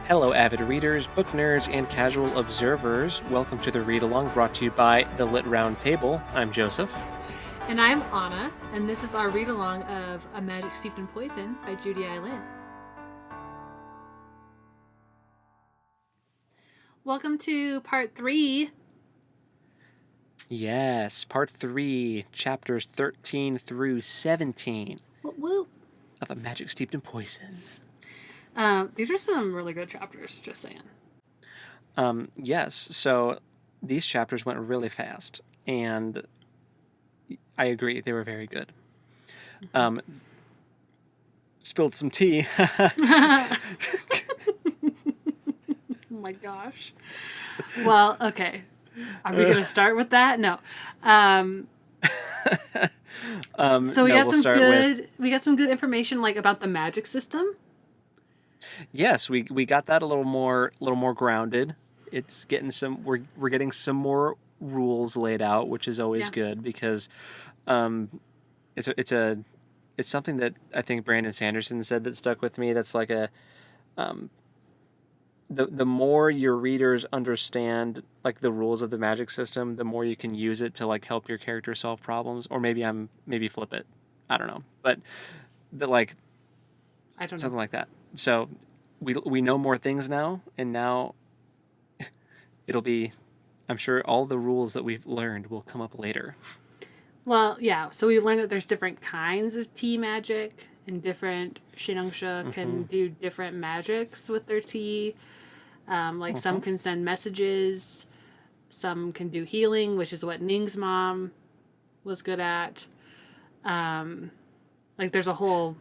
Hello, avid readers, book nerds, and casual observers. Welcome to the Read Along brought to you by the Lit Round Table. I'm Joseph. And I'm Anna, and this is our read along of A Magic Steeped in Poison by Judy I. Lin. Welcome to part 3. Yes, part 3, chapters 13 through 17 Woo. of A Magic Steeped in Poison. These are some really good chapters, just saying. Yes, so these chapters went really fast, and I agree, they were very good. Spilled some tea. Oh my gosh. Well, okay. Are we going to start with that? No. So we got some good information like about the magic system. Yes, we got that a little more grounded. It's getting we're getting some more rules laid out, which is always good because it's something that I think Brandon Sanderson said that stuck with me. That's like the more your readers understand like the rules of the magic system, the more you can use it to like help your character solve problems. Or maybe flip it. I don't know, but something like that. So we know more things now, and now it'll be, I'm sure all the rules that we've learned will come up later. Well, yeah. So we learned that there's different kinds of tea magic, and different Shinangsha can do different magics with their tea. Some can send messages, some can do healing, which is what Ning's mom was good at. There's a whole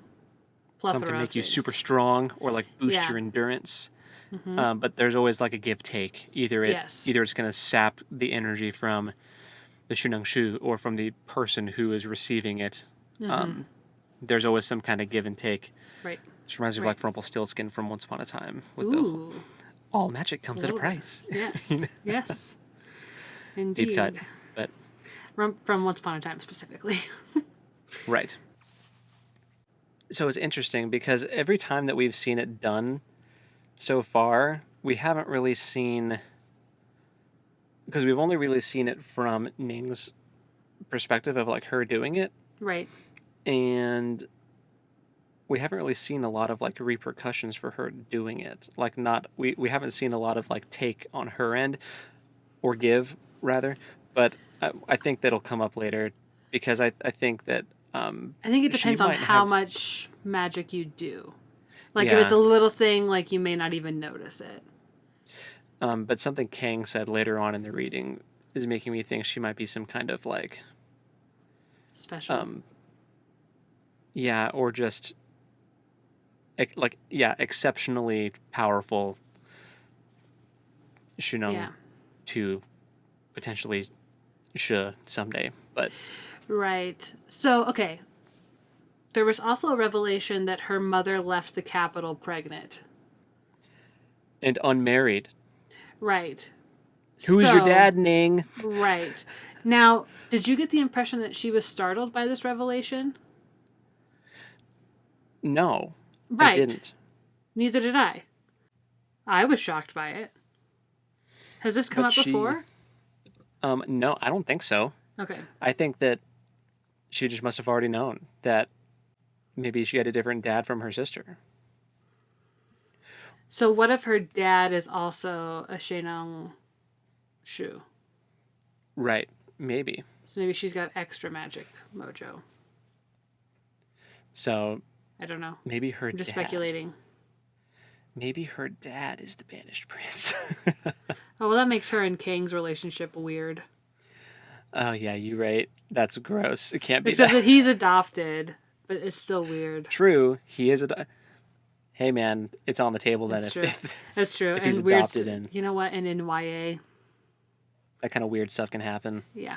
plethora. Some can make you super strong or like boost your endurance. But there's always like a give take. Either it's going to sap the energy from the Shunangshu or from the person who is receiving it. There's always some kind of give and take. Right. Which reminds me of like Rumpelstiltskin from Once Upon a Time. With all magic comes at a price. Yes. Yes. Indeed. Deep cut. But from Once Upon a Time specifically. Right. So it's interesting because every time that we've seen it done so far, we haven't really seen, because we've only really seen it from Ning's perspective of like her doing it. Right. And we haven't really seen a lot of like repercussions for her doing it. Like we haven't seen a lot of like take on her end, or give rather, but I think that'll come up later because I think that I think it depends on how much magic you do. Like if it's a little thing, like you may not even notice it. But something Kang said later on in the reading is making me think she might be some kind of like special. Or just exceptionally powerful Shunung to potentially someday, but. Right. So, okay. There was also a revelation that her mother left the capital pregnant. And unmarried. Right. Who's your dad, Ning? Right. Now, did you get the impression that she was startled by this revelation? No. Right. I didn't. Neither did I. I was shocked by it. Has this come up before? No, I don't think so. Okay. I think that she just must have already known that maybe she had a different dad from her sister. So what if her dad is also a Sheinong Shu? Right. Maybe. So maybe she's got extra magic mojo. So I don't know. Maybe her I'm just dad. Speculating. Maybe her dad is the banished prince. Oh, well, that makes her and Kang's relationship weird. Oh, yeah, you're right. That's gross. It can't be Except that he's adopted, but it's still weird. True. He is Hey, man, it's on the table then. That's true. That's true. If he's adopted in... You know what? And in YA... That kind of weird stuff can happen. Yeah.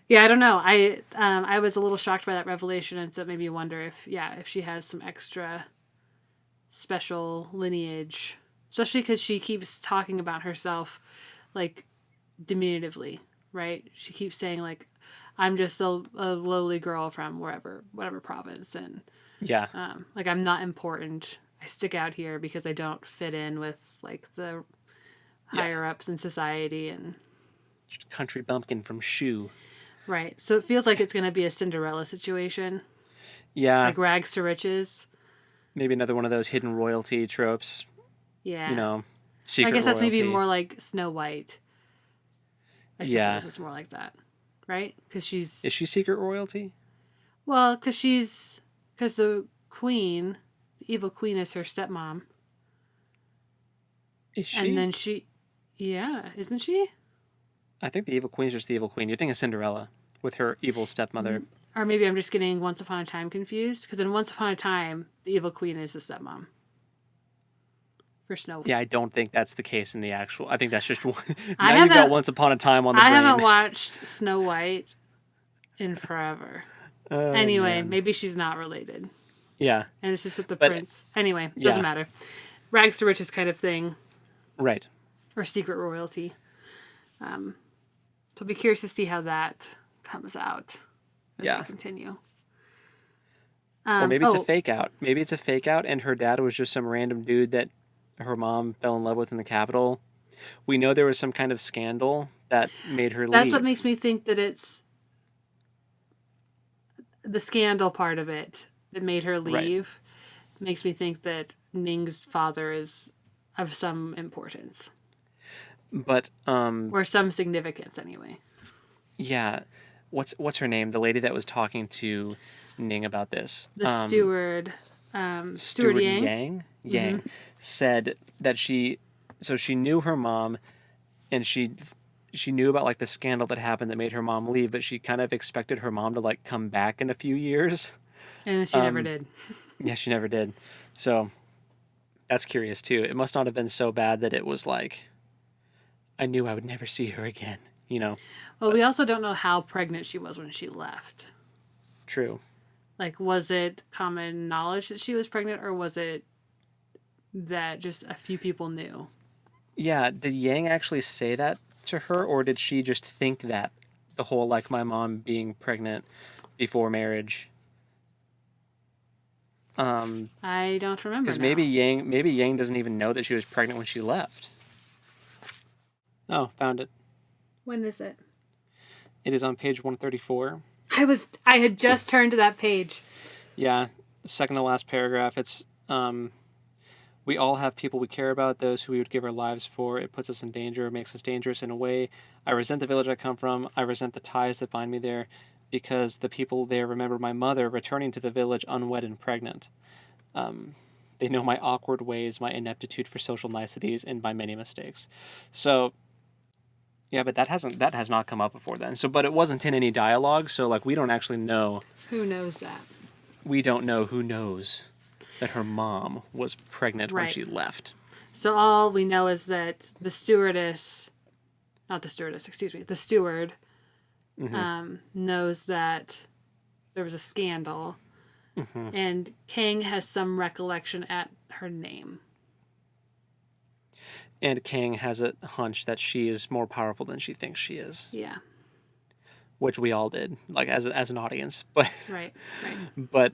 Yeah, I don't know. I was a little shocked by that revelation, and so it made me wonder if she has some extra special lineage especially because she keeps talking about herself like diminutively, right? She keeps saying like, I'm just a lowly girl from whatever province, and Yeah. like I'm not important. I stick out here because I don't fit in with like the Yeah. higher ups in society, and Country bumpkin from Shoe. right. So it feels like it's going to be a Cinderella situation, Yeah. like rags to riches. Maybe another one of those hidden royalty tropes. You Yeah. know, I secret guess that's maybe royalty. more like Snow White. I Yeah. suppose it's more like that, right? Because she's Is she secret royalty? well, because the queen, the evil queen, is her stepmom, Is and she? then yeah, isn't she? I think the evil queen is just the evil queen. You're thinking of Cinderella with her evil stepmother. Or maybe I'm just getting Once Upon a Time confused. Because in Once Upon a Time, the evil queen is the stepmom for Snow. Yeah, I don't think that's the case in the actual. I think that's just one. I Now you got haven't Once Upon a Time on the I haven't brain. watched Snow White in forever. Oh, Anyway, man. maybe she's not related, Yeah, and it's just that the but prince. Anyway, yeah, doesn't matter. Rags to riches kind of thing, right. or secret royalty. So I'll be curious to see how that comes out as Yeah. we continue. Or maybe it's a Oh, fake out. Maybe it's a fake out, and her dad was just some random dude that her mom fell in love with in the Capitol. We know there was some kind of scandal that made her that's what leave. makes me think that it's the scandal part of it that made her Right. leave. Makes me think that Ning's father is of some importance But or some significance anyway. yeah, what's her name? The lady that was talking to Ning about this. The steward, Steward Stewart Yang. Yang said that she knew her mom, and she knew about like the scandal that happened that made her mom leave, but she kind of expected her mom to like come back in a few years. And she never did. Yeah, she never did. So that's curious too. It must not have been so bad that it was like I knew I would never see her again, you know. Well, we also don't know how pregnant she was when she left. True. Like, was it common knowledge that she was pregnant, or was it that just a few people knew? Yeah, did Yang actually say that to her, or did she just think that the whole like my mom being pregnant before marriage? I don't remember Because now. maybe Yang doesn't even know that she was pregnant when she left. Oh, found it. When is it? It is on page 134. I had just turned to that page. Yeah, second to last paragraph. It's we all have people we care about, those who we would give our lives for. It puts us in danger, makes us dangerous in a way. I resent the village I come from. I resent the ties that bind me there, because the people there remember my mother returning to the village unwed and pregnant. They know my awkward ways, my ineptitude for social niceties, and my many mistakes. So, yeah, but that has not come up before then. So, but it wasn't in any dialogue. So, like, we don't actually know. Who knows that? We don't know who knows that her mom was pregnant when Right. she left. So all we know is that the steward knows that there was a scandal, and Kang has some recollection at her name. And Kang has a hunch that she is more powerful than she thinks she is, Yeah, which we all did, like as an audience. But right. but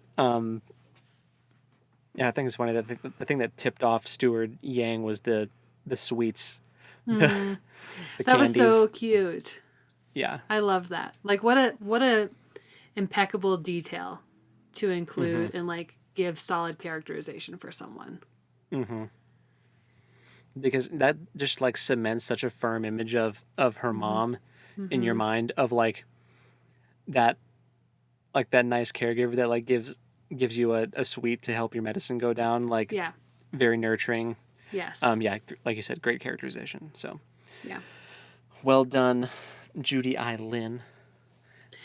yeah, I think it's funny that the thing that tipped off Steward Yang was the sweets, the That candies. was so cute. Yeah, I love that. Like what a impeccable detail to include and like give solid characterization for someone. because that just like cements such a firm image of her mom in your mind, of like that nice caregiver that like gives you a sweet to help your medicine go down, like Yeah. very nurturing. Yes. Yeah, like you said, great characterization. So Yeah. well done, Judy Lynn.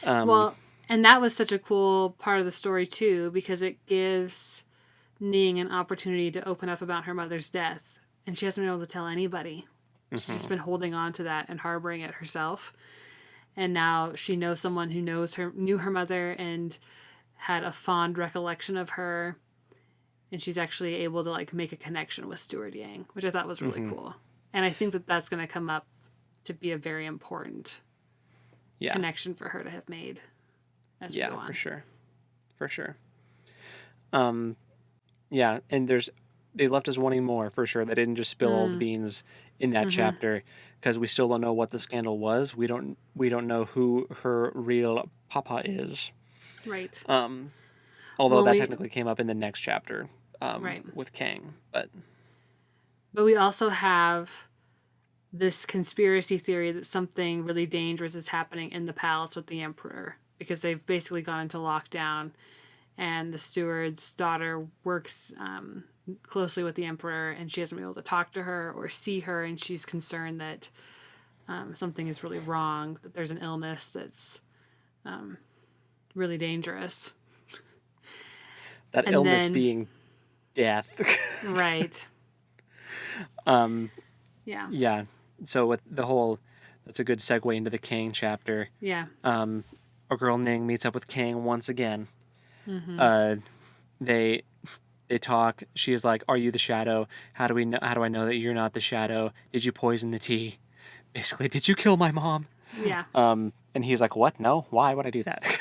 Well, and that was such a cool part of the story too, because it gives Ning an opportunity to open up about her mother's death, and she hasn't been able to tell anybody. She's just been holding on to that and harboring it herself. And now she knows someone who knew her mother and had a fond recollection of her, and she's actually able to like make a connection with Steward Yang, which I thought was really cool. And I think that that's going to come up to be a very important connection for her to have made as we go on. For sure. For sure. Yeah, and they left us wanting more for sure. They didn't just spill all the beans in that chapter, because we still don't know what the scandal was. We don't know who her real papa is. Right. Although that technically came up in the next chapter, with Kang, but we also have this conspiracy theory that something really dangerous is happening in the palace with the Emperor, because they've basically gone into lockdown, and the steward's daughter works closely with the Emperor, and she hasn't been able to talk to her or see her, and she's concerned that something is really wrong, that there's an illness that's really dangerous. That illness being death. Right. Yeah. Yeah. So with the whole, that's a good segue into the Kang chapter. Yeah. Our girl Ning meets up with Kang once again. They talk. She's like, "Are you the shadow? How do I know that you're not the shadow? Did you poison the tea? Basically, did you kill my mom?" Yeah. And he's like, "What? No. Why would I do that?"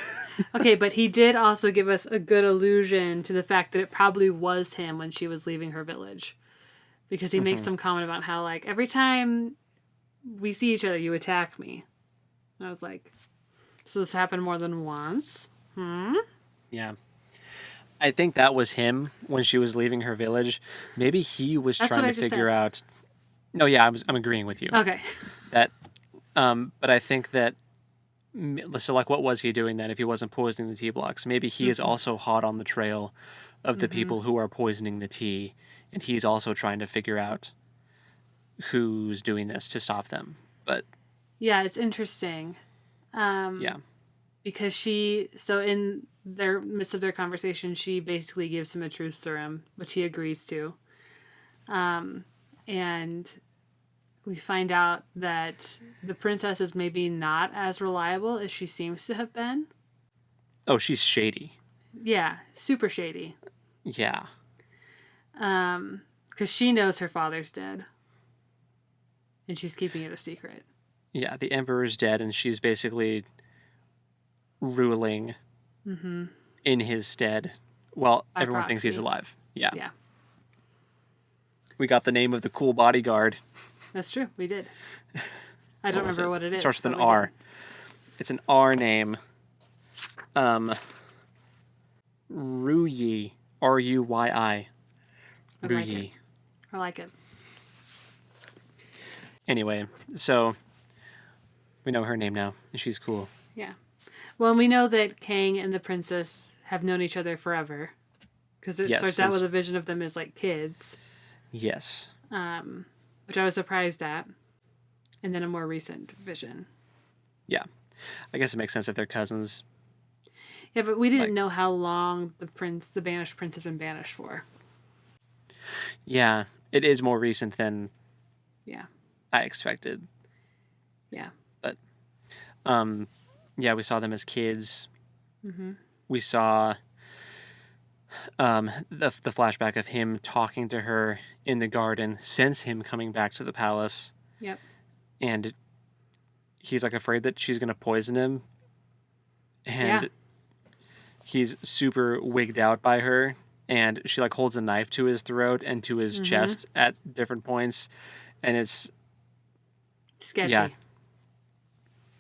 Okay, but he did also give us a good allusion to the fact that it probably was him when she was leaving her village. Because he makes some comment about how, like, every time we see each other, you attack me. And I was like, so this happened more than once? Yeah. I think that was him when she was leaving her village. Maybe he was trying to figure out. No, yeah, I'm agreeing with you. Okay. That, but I think that. So, like, what was he doing then if he wasn't poisoning the tea blocks? Maybe he is also hot on the trail of the people who are poisoning the tea, and he's also trying to figure out who's doing this to stop them. But yeah, it's interesting. Yeah. Because so in their midst of their conversation, she basically gives him a truth serum, which he agrees to. And we find out that the princess is maybe not as reliable as she seems to have been. Oh, she's shady. Yeah, super shady. Yeah. Because she knows her father's dead. And she's keeping it a secret. Yeah, the emperor's dead, and she's basically ruling in his stead. Well, By everyone thinks he's proxy. alive. Yeah. Yeah, We got the name of the cool bodyguard. that's true. We did. I don't remember what it is. Starts with but an we R. did. It's an R name. Ruyi. R-U-Y-I. I like it. I like it. Anyway, so we know her name now, and she's cool. Yeah. Well, and we know that Kang and the princess have known each other forever. Because it starts out with a vision of them as, like, kids. Yes. Which I was surprised at. And then a more recent vision. Yeah. I guess it makes sense if they're cousins. Yeah, but we didn't know how long the banished prince has been banished for. Yeah. It is more recent than Yeah. I expected. Yeah. But, yeah, we saw them as kids. We saw the flashback of him talking to her in the garden since him coming back to the palace. Yep. And he's, like, afraid that she's going to poison him. And he's super wigged out by her. And she, like, holds a knife to his throat and to his chest at different points. And it's sketchy. Yeah.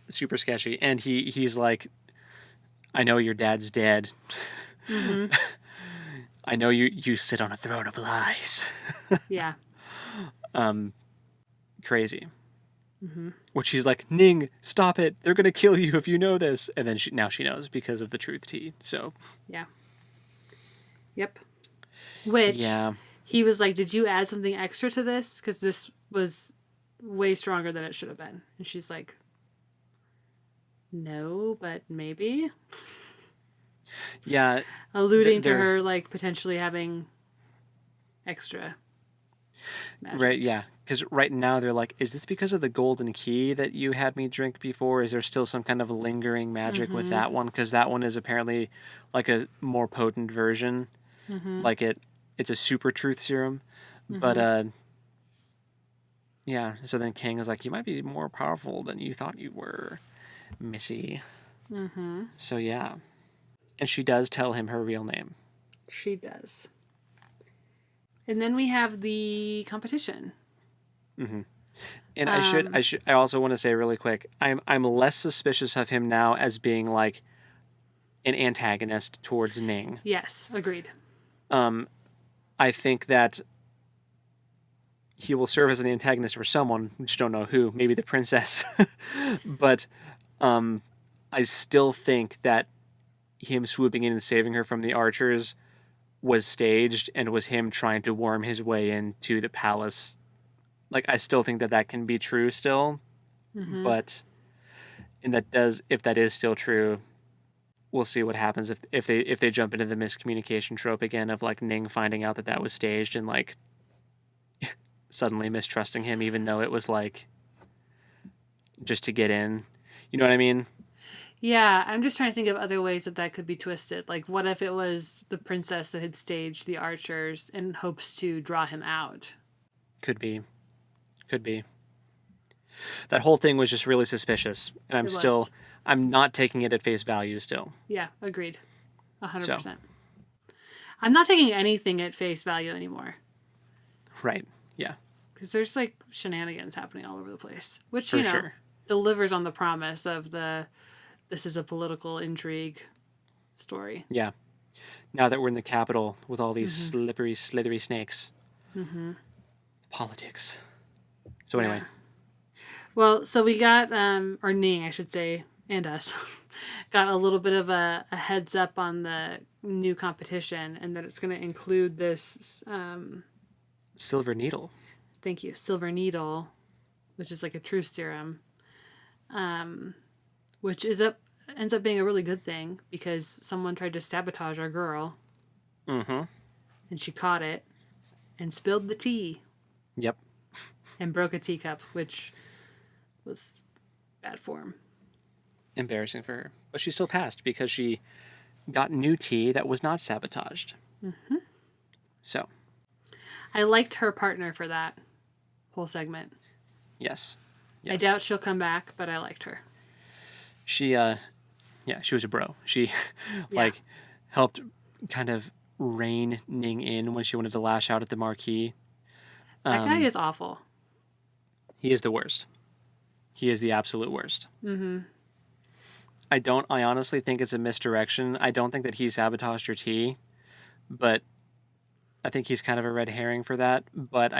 Super sketchy. And he's like, I know your dad's dead. I know you sit on a throne of lies. Yeah. Crazy. Which he's like, Ning, stop it. They're going to kill you if you know this. And then now she knows because of the truth tea. So. Yeah. Yep. Which he was like, did you add something extra to this? Because this was way stronger than it should have been. And she's like, no, but maybe. Yeah. Alluding to her, like, potentially having extra magic. Right, yeah. Because right now they're like, is this because of the golden key that you had me drink before? Is there still some kind of lingering magic with that one? Because that one is apparently like a more potent version. Like it's a super truth serum. But yeah, so then Kang is like, you might be more powerful than you thought you were, Missy. So yeah. And she does tell him her real name. She does. And then we have the competition. And I also want to say really quick, I'm less suspicious of him now as being like an antagonist towards Ning. Yes, agreed. I think that he will serve as an antagonist for someone. We just don't know who. Maybe the princess. But I still think that him swooping in and saving her from the archers was staged and was him trying to worm his way into the palace. Like, I still think that that can be true still. But if that is still true, we'll see what happens if they jump into the miscommunication trope again of like Ning finding out that that was staged and like suddenly mistrusting him, even though it was like just to get in. You know what I mean? Yeah, I'm just trying to think of other ways that that could be twisted. Like, what if it was the princess that had staged the archers in hopes to draw him out? Could be. That whole thing was just really suspicious, and It was. I'm not taking it at face value still. Yeah, agreed. 100%. So, I'm not taking anything at face value anymore. right. Yeah. Because there's like shenanigans happening all over the place. Which, For sure. delivers on the promise of this is a political intrigue story. Yeah. Now that we're in the capital with all these slippery, slithery snakes. Politics. So anyway. Yeah. Well, so we got, or Ning, I should say, and us, got a little bit of a heads up on the new competition and that it's going to include this, Silver Needle. thank you, silver needle, which is like a truth serum, which ends up being a really good thing because someone tried to sabotage our girl. And she caught it and spilled the tea. Yep. And broke a teacup, which was bad form. Embarrassing for her. But she still passed because she got new tea that was not sabotaged. So. I liked her partner for that whole segment. Yes. I doubt she'll come back, but I liked her. She she was a bro. She like helped kind of rein Ning in when she wanted to lash out at the Marquis. That guy is awful. He is the worst. He is the absolute worst. I honestly think it's a misdirection. I don't think that he sabotaged her tea, but I think he's kind of a red herring for that. But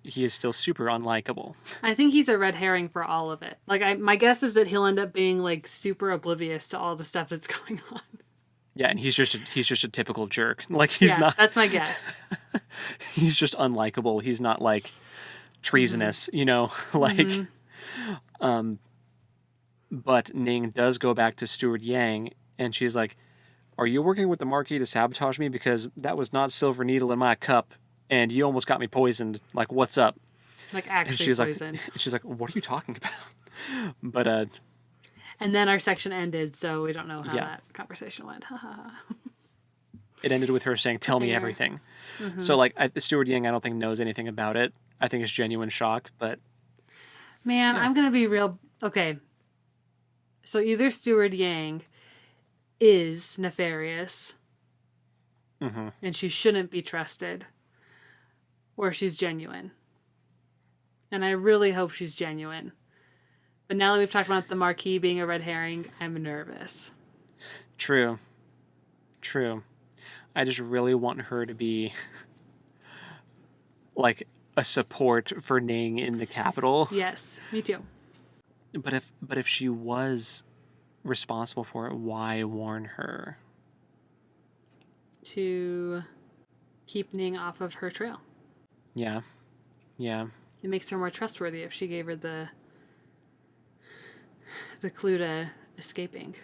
he is still super unlikable. I think he's a red herring for all of it. Like, my guess is that he'll end up being like super oblivious to all the stuff that's going on. Yeah, and he's just a typical jerk. Like he's not. That's my guess. He's just unlikable. He's not like treasonous, like. But Ning does go back to Steward Yang, and she's like, "Are you working with the Marquis to sabotage me? Because that was not silver needle in my cup, and you almost got me poisoned. Like, what's up?" Like, actually and she's poisoned. Like, she's like, "What are you talking about?" But and then our section ended, so we don't know how Yeah. that conversation went. it ended with her saying, "Tell me everything." So like, Steward Yang, I don't think knows anything about it. I think it's genuine shock, but Man, I'm gonna be real. Okay. So either Steward Yang is nefarious, and she shouldn't be trusted, or she's genuine. And I really hope she's genuine. But now that we've talked about the Marquis being a red herring, I'm nervous. True. I just really want her to be like a support for Ning in the capital. Yes, me too. But if she was responsible for it, why warn her? To keep Ning off of her trail. Yeah. It makes her more trustworthy if she gave her the clue to escaping.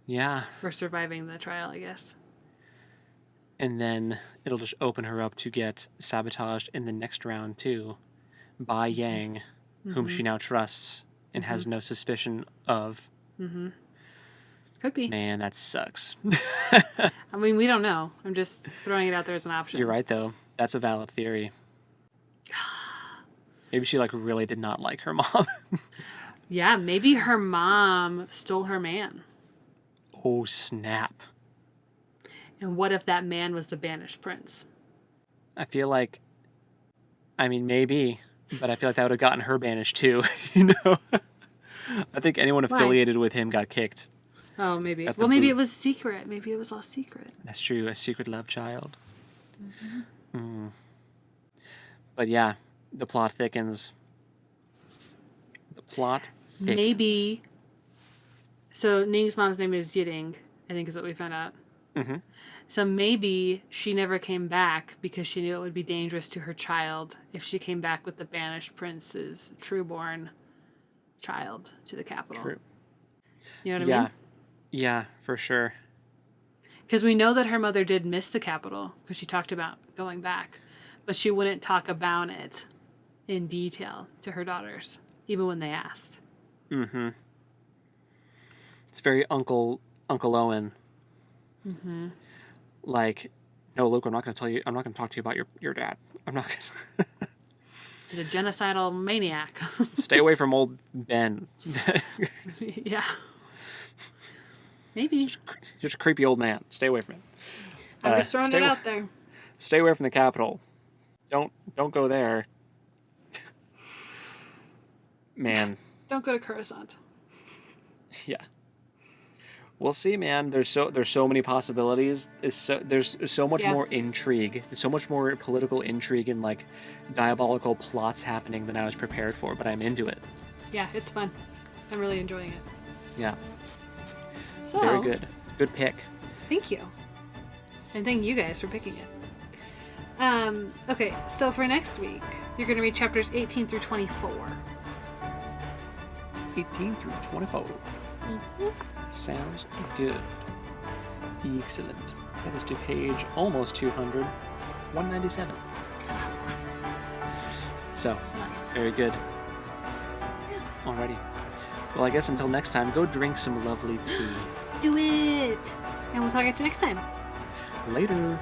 Yeah. Or surviving the trial, I guess. And then it'll just open her up to get sabotaged in the next round too by Yang, whom she now trusts and has no suspicion of. Could be. Man, that sucks. I mean, we don't know. I'm just throwing it out there as an option. You're right, though. That's a valid theory. Maybe she like really did not like her mom. Yeah, maybe her mom stole her man. Oh, snap. And what if that man was the banished prince? I feel like, I mean, maybe, but I feel like that would have gotten her banished too, you know? I think anyone affiliated with him got kicked. Oh, maybe. At the Well, maybe booth. it was secret. Maybe it was all secret. That's true, a secret love child. But yeah, the plot thickens. The plot thickens. Maybe. So Ning's mom's name is Yiting, I think is what we found out. Mm-hmm. So maybe she never came back because she knew it would be dangerous to her child if she came back with the banished prince's trueborn child to the capital. True. You know what I mean? Yeah, for sure. Because we know that her mother did miss the capital because she talked about going back, but she wouldn't talk about it in detail to her daughters, even when they asked. Mm-hmm. It's very Uncle Owen. Mm-hmm. Like, no, Luke, I'm not going to talk to you about your dad. I'm not going to. He's a genocidal maniac. Stay away from old Ben. Yeah. Maybe. Just a creepy old man. Stay away from him. I'm just throwing it out there. Stay away from the capital. Don't go there. Man. Don't go to Coruscant. Yeah. We'll see, man. There's so many possibilities. There's so much more intrigue. There's so much more political intrigue and like diabolical plots happening than I was prepared for, but I'm into it. Yeah, it's fun. I'm really enjoying it. Yeah. So Very good. Good pick. Thank you. And thank you guys for picking it. Okay, so for next week, you're going to read chapters 18 through 24. 18 through 24. Sounds good. Excellent. That is to page almost 200, 197. So, Nice. very good. Yeah. Alrighty. Well, I guess until next time, go drink some lovely tea. Do it! And we'll talk at you next time. Later.